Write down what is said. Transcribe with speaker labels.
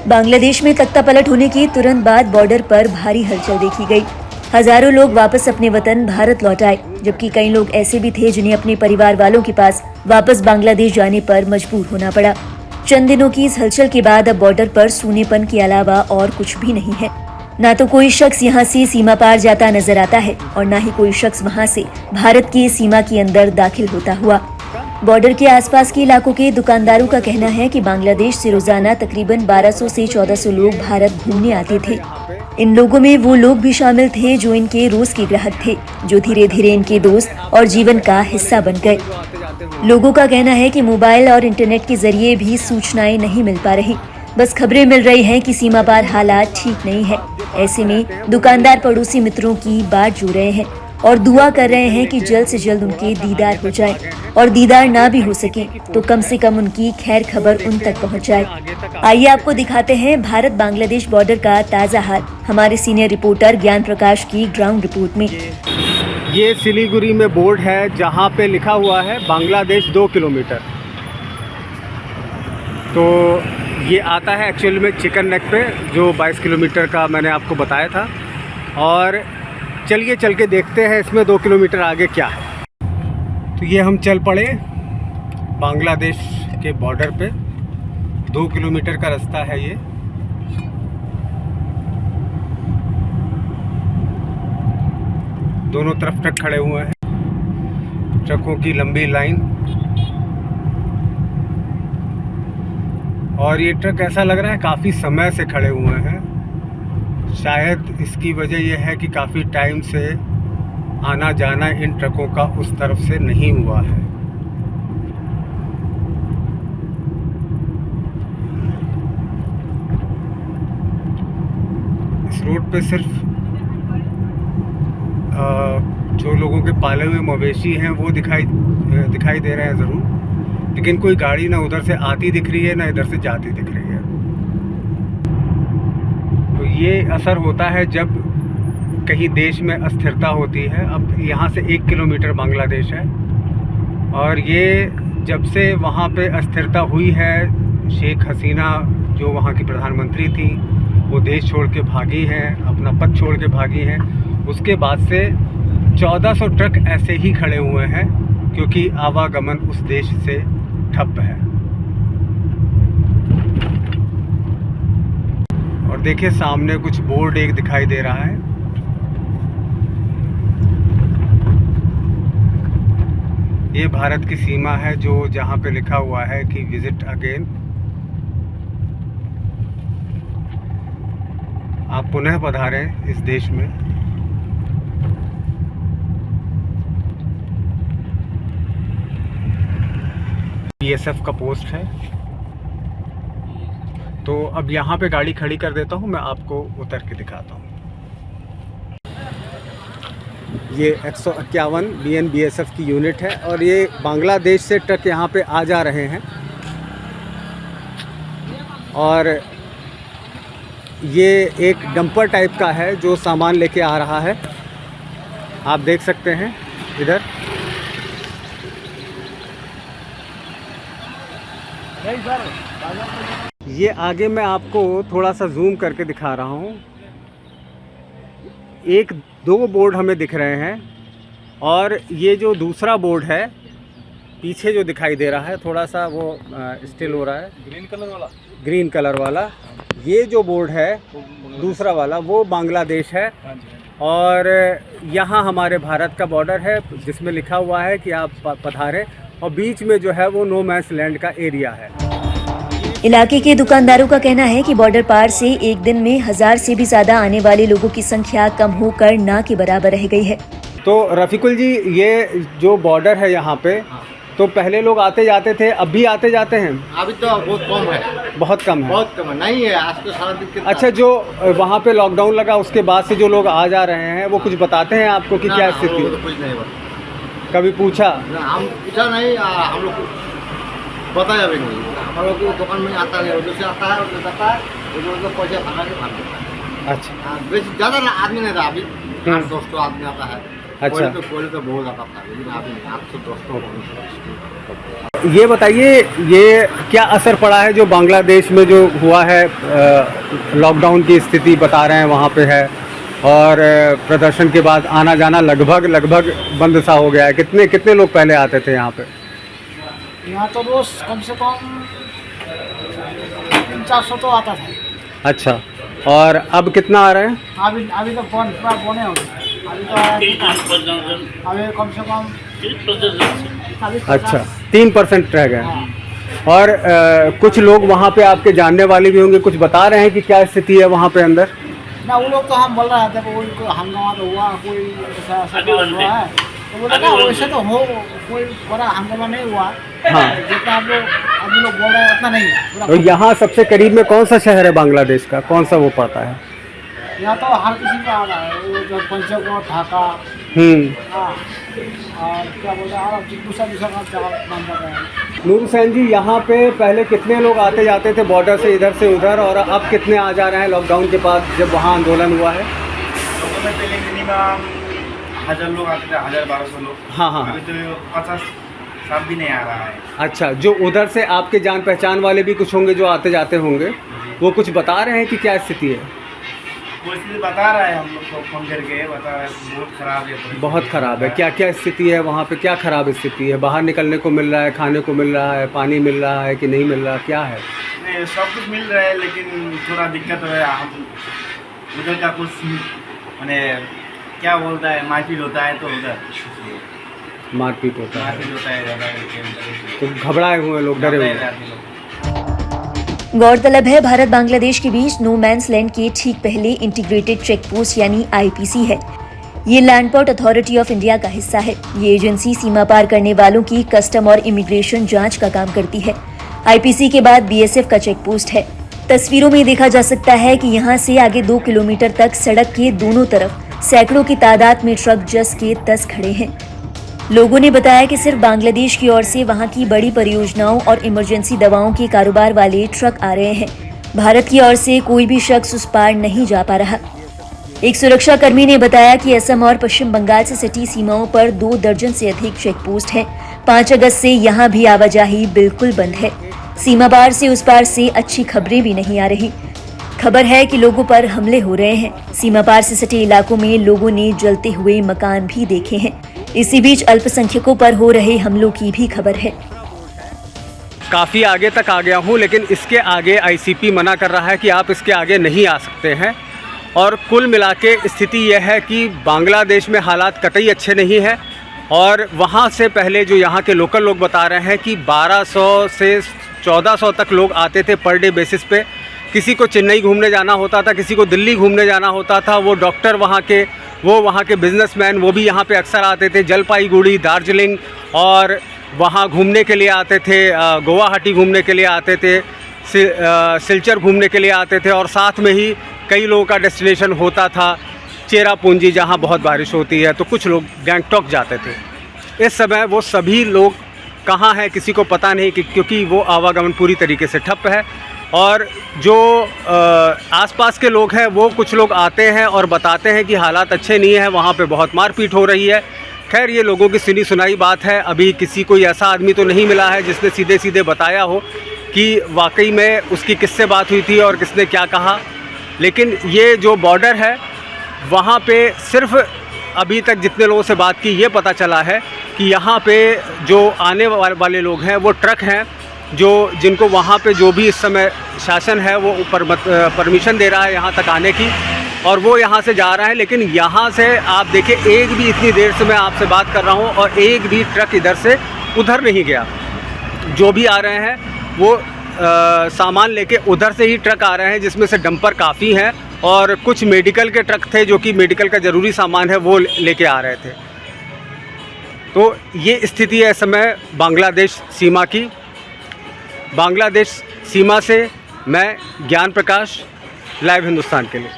Speaker 1: बांग्लादेश में तख्तापलट होने के तुरंत बाद बॉर्डर पर भारी हलचल देखी गई। हजारों लोग वापस अपने वतन भारत लौट आए, जबकि कई लोग ऐसे भी थे जिन्हें अपने परिवार वालों के पास वापस बांग्लादेश जाने पर मजबूर होना पड़ा। चंद दिनों की इस हलचल के बाद अब बॉर्डर पर सूनेपन के अलावा और कुछ भी नहीं है। न तो कोई शख्स यहाँ से सीमा पार जाता नजर आता है और न ही कोई शख्स वहाँ से भारत की सीमा के अंदर दाखिल होता हुआ। बॉर्डर के आसपास के इलाकों के दुकानदारों का कहना है कि बांग्लादेश से रोजाना तकरीबन 1200 से 1400 लोग भारत घूमने आते थे। इन लोगों में वो लोग भी शामिल थे जो इनके रोज के ग्राहक थे, जो धीरे धीरे इनके दोस्त और जीवन का हिस्सा बन गए। लोगों का कहना है कि मोबाइल और इंटरनेट के जरिए भी सूचनाएं नहीं मिल पा रही, बस खबरें मिल रही हैं कि सीमा पार हालात ठीक नहीं है। ऐसे में दुकानदार पड़ोसी मित्रों की बात जो रहे हैं और दुआ कर रहे हैं कि जल्द से जल्द उनके दीदार हो जाए, और दीदार ना भी हो सके तो कम से कम उनकी खैर खबर उन तक पहुंच जाए। आइए आपको दिखाते हैं भारत बांग्लादेश बॉर्डर का ताज़ा हाल हमारे सीनियर रिपोर्टर ज्ञान प्रकाश की ग्राउंड रिपोर्ट में।
Speaker 2: ये सिलीगुड़ी में बोर्ड है जहाँ पे लिखा हुआ है बांग्लादेश 2 किलोमीटर। तो ये आता है एक्चुअल में चिकन नेक पे, जो 22 किलोमीटर का मैंने आपको बताया था। और चलिए चल के देखते हैं इसमें 2 किलोमीटर आगे क्या है। तो ये हम चल पड़े बांग्लादेश के बॉर्डर पे। 2 किलोमीटर का रास्ता है ये। दोनों तरफ ट्रक खड़े हुए हैं, ट्रकों की लंबी लाइन। और ये ट्रक ऐसा लग रहा है काफ़ी समय से खड़े हुए हैं। शायद इसकी वजह यह है कि काफ़ी टाइम से आना जाना इन ट्रकों का उस तरफ से नहीं हुआ है। इस रोड पे सिर्फ जो लोगों के पाले हुए मवेशी हैं वो दिखाई दे रहे हैं ज़रूर, लेकिन कोई गाड़ी ना उधर से आती दिख रही है ना इधर से जाती दिख रही है। तो ये असर होता है जब कहीं देश में अस्थिरता होती है। अब यहाँ से 1 किलोमीटर बांग्लादेश है, और ये जब से वहाँ पे अस्थिरता हुई है, शेख हसीना जो वहाँ की प्रधानमंत्री थी वो देश छोड़ के भागी हैं, अपना पद छोड़ के भागी हैं। उसके बाद से 1400 ट्रक ऐसे ही खड़े हुए हैं, क्योंकि आवागमन उस देश से ठप है। और देखिए सामने कुछ बोर्ड एक दिखाई दे रहा है। ये भारत की सीमा है जो जहाँ पे लिखा हुआ है कि विजिट अगेन। आप पुनः पधारें इस देश में। बीएसएफ का पोस्ट है। तो अब यहाँ पे गाड़ी खड़ी कर देता हूँ, मैं आपको उतर के दिखाता हूँ। ये 151 BNBSF की यूनिट है, और ये बांग्लादेश से ट्रक यहाँ पे आ जा रहे हैं। और ये एक डंपर टाइप का है जो सामान लेके आ रहा है। आप देख सकते हैं इधर। ये आगे मैं आपको थोड़ा सा जूम करके दिखा रहा हूँ। 1-2 बोर्ड हमें दिख रहे हैं, और ये जो दूसरा बोर्ड है पीछे जो दिखाई दे रहा है, थोड़ा सा वो स्टिल हो रहा है, ग्रीन कलर वाला ये जो बोर्ड है दूसरा वाला, वो बांग्लादेश है। और यहाँ हमारे भारत का बॉर्डर है जिसमें लिखा हुआ है कि आप पधारें, और बीच में जो है वो नो मैंस लैंड का एरिया है।
Speaker 1: इलाके के दुकानदारों का कहना है कि बॉर्डर पार से एक दिन में 1000 से भी ज्यादा आने वाले लोगों की संख्या कम होकर ना के बराबर रह गई है।
Speaker 2: तो रफीकुल जी, ये जो बॉर्डर है यहाँ पे, तो पहले लोग आते जाते थे, अब भी आते जाते हैं?
Speaker 3: अभी तो बहुत कम है।
Speaker 2: बहुत कम है?
Speaker 3: बहुत कम है, नहीं है आज तो सारा दिन।
Speaker 2: अच्छा, जो वहाँ पे लॉकडाउन लगा उसके बाद से जो लोग आ जा रहे हैं वो कुछ बताते हैं आपको कि क्या स्थिति है?
Speaker 3: कुछ नहीं
Speaker 2: कभी पूछा?
Speaker 3: हम पूछा नहीं, हम लोग बताया भी नहीं। हम लोग की दुकान में आता है, उधर से आता है, उधर जाता है, उधर पैसे भगा के भाग देता है।
Speaker 2: अच्छा,
Speaker 3: बेसी ज़्यादा आदमी नहीं था, अभी 8-10 आदमी आता है।
Speaker 2: अच्छा।
Speaker 3: पहले तो बहुत ज़्यादा था, लेकिन अभी नहीं, 810 तो हो।
Speaker 2: ये बताइए, ये क्या असर पड़ा है जो बांग्लादेश में जो हुआ है, लॉकडाउन की स्थिति बता रहे हैं वहाँ पे है, और प्रदर्शन के बाद आना जाना लगभग बंद सा हो गया है। कितने लोग पहले आते थे यहाँ पे?
Speaker 4: यहाँ तो रोज कम से कम 300-400 तो आता था।
Speaker 2: अच्छा, और अब कितना आ रहे हैं?
Speaker 4: अभी तो पूरा बने हो गए। अभी कम से कम 40-50।
Speaker 2: अच्छा, 3% रह गए।
Speaker 4: हाँ।
Speaker 2: और कुछ लोग वहाँ पे आपके जानने वाले भी होंगे, कुछ बता रहे हैं कि क्या स्थिति है वहाँ पे अंदर?
Speaker 4: ना वो लोग तो हम बोल रहे थे कोई हंगामा तो हुआ, कोई ऐसा हुआ है, तो बोले ना वैसे तो हो, कोई बड़ा हंगामा नहीं हुआ।
Speaker 2: हाँ।
Speaker 4: जितना आप लोग बोल रहे हैं उतना नहीं है।
Speaker 2: और यहाँ सबसे करीब में कौन सा शहर है बांग्लादेश का, कौन सा वो पड़ता है?
Speaker 4: यहाँ तो हर किसी का आ रहा है, वो जो पंचकोट, ढाका, हाँ, और क्या बोलते हैं, और दूसरा का जगह नाम कर रहे हैं।
Speaker 2: नूर हुसैन जी, यहाँ पे पहले कितने लोग आते जाते थे बॉर्डर से इधर से उधर, और अब कितने आ जा रहे हैं लॉकडाउन के बाद जब वहाँ आंदोलन हुआ है?
Speaker 5: तो पहले मिनिमम 1000 लोग आते थे, 1000-1200 लोग।
Speaker 2: हाँ।
Speaker 5: अभी तो 50-60 भी नहीं आ रहा है।
Speaker 2: अच्छा, जो उधर से आपके जान पहचान वाले भी कुछ होंगे जो आते जाते होंगे, वो कुछ बता रहे हैं कि क्या स्थिति है?
Speaker 5: वो स्थिति बता रहा है, हम लोग को फोन करके बता रहा है बहुत ख़राब है।
Speaker 2: बहुत ख़राब है। क्या क्या स्थिति है वहाँ पे, क्या ख़राब स्थिति है? बाहर निकलने को मिल रहा है, खाने को मिल रहा है, पानी मिल रहा है कि नहीं मिल रहा, क्या है?
Speaker 5: नहीं, सब कुछ मिल रहा है, लेकिन थोड़ा दिक्कत है। हम उधर का कुछ मैंने क्या बोलता है, मारपीट होता है, तो उधर
Speaker 2: मारपीट होता है,
Speaker 5: मारपीट होता है ज़्यादा,
Speaker 2: तो घबराए हुए लोग, डरे हुए हैं।
Speaker 1: गौरतलब है, भारत बांग्लादेश के बीच नो मैंस लैंड के ठीक पहले इंटीग्रेटेड चेक पोस्ट यानी आईपीसी है। ये land port authority of India का हिस्सा है। ये एजेंसी सीमा पार करने वालों की कस्टम और इमिग्रेशन जांच का काम करती है। आईपीसी के बाद बीएसएफ का चेक पोस्ट है। तस्वीरों में देखा जा सकता है कि यहाँ से आगे 2 किलोमीटर तक सड़क के दोनों तरफ सैकड़ों की तादाद में ट्रक जस के तस खड़े हैं। लोगों ने बताया कि सिर्फ बांग्लादेश की ओर से वहां की बड़ी परियोजनाओं और इमरजेंसी दवाओं के कारोबार वाले ट्रक आ रहे हैं। भारत की ओर से कोई भी शख्स उस पार नहीं जा पा रहा। एक सुरक्षा कर्मी ने बताया कि असम और पश्चिम बंगाल से सटी सीमाओं पर 2 दर्जन से अधिक चेक पोस्ट हैं। 5 अगस्त से यहाँ भी आवाजाही बिल्कुल बंद है। सीमा पार से उस पार से अच्छी खबरें भी नहीं आ रही। खबर है कि लोगों पर हमले हो रहे हैं। सीमा पार से सटे इलाकों में लोगों ने जलते हुए मकान भी देखे हैं। इसी बीच अल्पसंख्यकों पर हो रहे हमलों की भी खबर है।
Speaker 2: काफ़ी आगे तक आ गया हूँ, लेकिन इसके आगे आईसीपी मना कर रहा है कि आप इसके आगे नहीं आ सकते हैं। और कुल मिला के स्थिति यह है कि बांग्लादेश में हालात कतई अच्छे नहीं हैं। और वहाँ से पहले जो यहाँ के लोकल लोग बता रहे हैं कि 1200 से 1400 तक लोग आते थे पर डे बेसिस पे। किसी को चेन्नई घूमने जाना होता था, किसी को दिल्ली घूमने जाना होता था। वो डॉक्टर वहाँ के बिजनेसमैन वो भी यहाँ पे अक्सर आते थे। जलपाईगुड़ी, दार्जिलिंग और वहाँ घूमने के लिए आते थे। गुवाहाटी घूमने के लिए आते थे, सिलचर घूमने के लिए आते थे। और साथ में ही कई लोगों का डेस्टिनेशन होता था चेरापूंजी, जहाँ बहुत बारिश होती है। तो कुछ लोग गैंगटॉक जाते थे। इस समय वो सभी लोग कहाँ हैं किसी को पता नहीं, क्योंकि वो आवागमन पूरी तरीके से ठप है। और जो आसपास के लोग हैं वो कुछ लोग आते हैं और बताते हैं कि हालात अच्छे नहीं हैं, वहाँ पे बहुत मारपीट हो रही है। खैर, ये लोगों की सुनी सुनाई बात है। अभी किसी कोई ऐसा आदमी तो नहीं मिला है जिसने सीधे सीधे बताया हो कि वाकई में उसकी किससे बात हुई थी और किसने क्या कहा। लेकिन ये जो बॉर्डर है वहाँ पे सिर्फ अभी तक जितने लोगों से बात की, ये पता चला है कि यहाँ पे जो आने वाले लोग हैं वो ट्रक हैं, जिनको वहाँ पे जो भी इस समय शासन है वो परमिशन दे रहा है यहाँ तक आने की, और वो यहाँ से जा रहा है। लेकिन यहाँ से आप देखिए, एक भी इतनी देर से मैं आपसे बात कर रहा हूँ और एक भी ट्रक इधर से उधर नहीं गया। जो भी आ रहे हैं वो सामान लेके उधर से ही ट्रक आ रहे हैं, जिसमें से डंपर काफ़ी हैं और कुछ मेडिकल के ट्रक थे जो कि मेडिकल का ज़रूरी सामान है वो लेके आ रहे थे। तो ये स्थिति है इस समय बांग्लादेश सीमा की। बांग्लादेश सीमा से मैं ज्ञान प्रकाश, लाइव हिंदुस्तान के लिए।